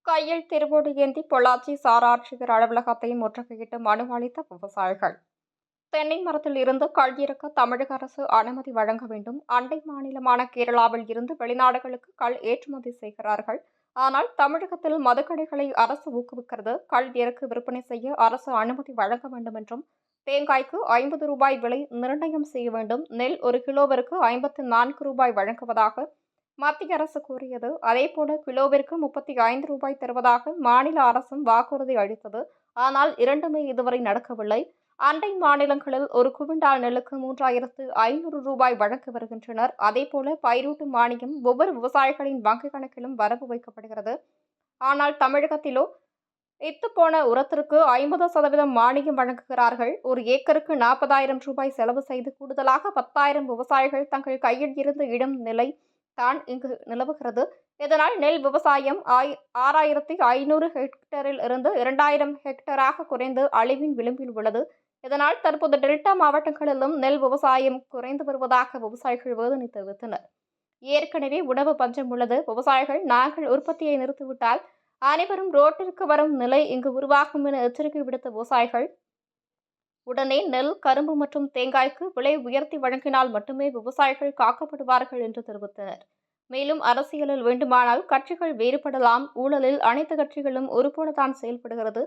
கையில் திருவோடு ஏந்தி பொள்ளாச்சி சார் ஆட்சியர் அலுவலகத்தை முற்றுகையிட்டு மனு அளித்த விவசாயிகள். தென்னை மரத்தில் இருந்து கள் இறக்க தமிழக அரசு அனுமதி வழங்க வேண்டும். அண்டை மாநிலமான கேரளாவில் இருந்து வெளிநாடுகளுக்கு கள் ஏற்றுமதி செய்கிறார்கள். ஆனால் தமிழகத்தில் மதுக்கடைகளை அரசு ஊக்குவிக்கிறது. கள் இறக்கு விற்பனை செய்ய அரசு அனுமதி வழங்க வேண்டும் என்றும், தேங்காய்க்கு 50 ரூபாய் விலை நிர்ணயம் செய்ய வேண்டும். நெல் ஒரு கிலோவிற்கு 54 ரூபாய் வழங்குவதாக மத்திய அரசு கூறியது. அதேபோல கிலோவிற்கு 35 ரூபாய் தருவதாக மாநில அரசும் வாக்குறுதி அளித்தது. ஆனால் இரண்டுமே இதுவரை நடக்கவில்லை. அண்டை மாநிலங்களில் ஒரு குவிண்டால் நெல்லுக்கு 3500 ரூபாய் வழங்கி வருகின்றனர். அதேபோல பயிரூட்டு மானியம் ஒவ்வொரு விவசாயிகளின் வங்கிக் கணக்கிலும் வரவு வைக்கப்படுகிறது. ஆனால் தமிழகத்திலோ இத்துப்போன உரத்திற்கு 50% மானியம் வழங்குகிறார்கள். ஒரு ஏக்கருக்கு 40,000 ரூபாய் செலவு செய்து கூடுதலாக 10,000 விவசாயிகள் தங்கள் கையில் இருந்து இடும் நிலை தான் இங்கு நிலவுகிறது. இதனால் நெல் விவசாயம் 6,500 ஹெக்டேரில் இருந்து 2,000 ஹெக்டேராக குறைந்து அழிவின் விளிம்பில் உள்ளது. இதனால் தற்போது டெல்டா மாவட்டங்களிலும் நெல் விவசாயம் குறைந்து வருவதாக விவசாயிகள் வேதனை தெரிவித்தனர். ஏற்கனவே உணவு பஞ்சம் உள்ளது. விவசாயிகள் நாங்கள் உற்பத்தியை நிறுத்திவிட்டால் அனைவரும் ரோட்டிற்கு வரும் நிலை இங்கு உருவாகும் என எச்சரிக்கை விடுத்த விவசாயிகள் உடனே நெல், கரும்பு மற்றும் தேங்காய்க்கு விலை உயர்த்தி வழங்கினால் மட்டுமே விவசாயிகள் காக்கப்படுவார்கள் என்று தெரிவித்தனர். மேலும் அரசியலில் வேண்டுமானால் கட்சிகள் வேறுபடலாம். ஊழலில் அனைத்து கட்சிகளும் ஒருபோலதான் செயல்படுகிறது.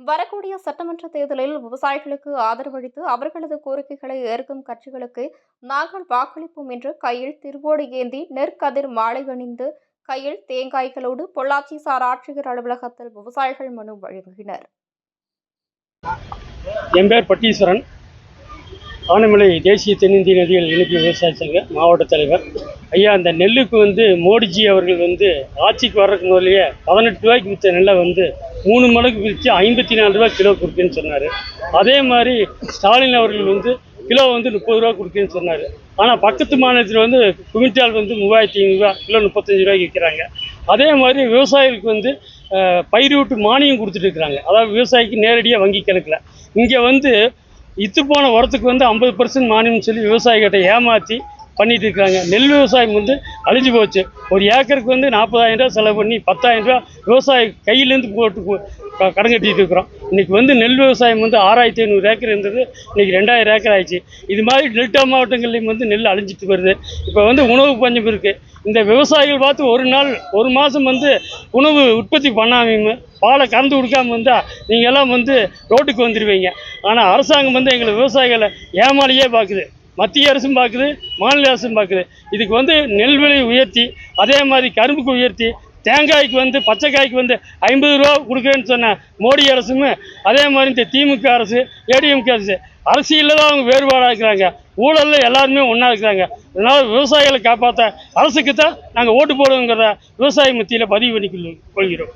வரக்கூடிய சட்டமன்ற தேர்தலில் விவசாயிகளுக்கு ஆதரவளித்து அவர்களது கோரிக்கைகளை ஏற்கும் கட்சிகளுக்கு நாங்கள் வாக்களிப்போம் என்று கையில் திருவோடு ஏந்தி நெற்கதிர் மாலை அணிந்து கையில் தேங்காய்களோடு பொள்ளாச்சி சார் ஆட்சியர் அலுவலகத்தில் விவசாயிகள் மனு வழங்கினர். என் பேர் பட்டீஸ்வரன். ஆனைமலை தேசிய தென்னிந்திய நதிகள் இணைப்பு விவசாய சங்க மாவட்ட தலைவர். ஐயா, அந்த நெல்லுக்கு மோடிஜி அவர்கள் ஆட்சிக்கு வர்றதுக்கு முதலையே 18 ரூபாய்க்கு விற்ற நெல்லை 3 மடங்கு விற்று 54 ரூபாய் கிலோ கொடுக்குன்னு சொன்னார். அதே மாதிரி ஸ்டாலின் அவர்கள் கிலோ 30 ரூபா கொடுக்குன்னு சொன்னார். ஆனால் பக்கத்து மாநிலத்தில் குவிண்டால் 3,500 ரூபா, கிலோ 35 ரூபாய்க்கு விற்கிறாங்க. அதே மாதிரி விவசாயிகளுக்கு பயிரூட்டு மானியம் கொடுத்துட்டு இருக்கிறாங்க. அதாவது விவசாயிக்கு நேரடியாக வங்கி கணக்கில். இங்கே இத்து போன உரத்துக்கு 50% மானியம் சொல்லி விவசாயிகிட்ட ஏமாற்றி பண்ணிட்டு இருக்காங்க. நெல் விவசாயம் அழிஞ்சு போச்சு. ஒரு ஏக்கருக்கு 40,000 ரூபா செலவு பண்ணி 10,000 ரூபா விவசாயி கையிலேருந்து போட்டு கடன் கட்டிட்டு இருக்கிறோம். இன்றைக்கி நெல் விவசாயம் 6,500 ஏக்கர் இருந்தது, இன்றைக்கி 2,000 ஏக்கர் ஆயிடுச்சு. இது மாதிரி டெல்டா மாவட்டங்கள்லேயும் நெல் அழிஞ்சிட்டு வருது. இப்போ உணவு பஞ்சம் இருக்குது. இந்த விவசாயிகள் பார்த்து ஒரு மாதம் உணவு உற்பத்தி பண்ணாமல் பாலை கறந்து கொடுக்காம நீங்கள் எல்லாம் ரோட்டுக்கு வந்துடுவீங்க. ஆனால் அரசாங்கம் எங்களை விவசாயிகளை ஏமாளியே பார்க்குது. மத்திய அரசும் பார்க்குது, மாநில அரசும் பார்க்குது. இதுக்கு நெல் விலை உயர்த்தி, அதே மாதிரி கரும்புக்கு உயர்த்தி, தேங்காய்க்கு பச்சைக்காய்க்கு 50 ரூபா கொடுக்குறேன்னு சொன்ன மோடி அரசும், அதே மாதிரி இந்த திமுக அரசு, ஏடிஎம்கே அரசு அரசியலில் தான் அவங்க வேறுபாடாக இருக்கிறாங்க. ஊழலில் எல்லாருமே ஒன்றா இருக்கிறாங்க. அதனால் விவசாயிகளை காப்பாற்ற அரசுக்கு தான் நாங்கள் ஓட்டு போடுவோங்கிறத விவசாய மத்தியில் பதிவு பண்ணி கொள்கிறோம்.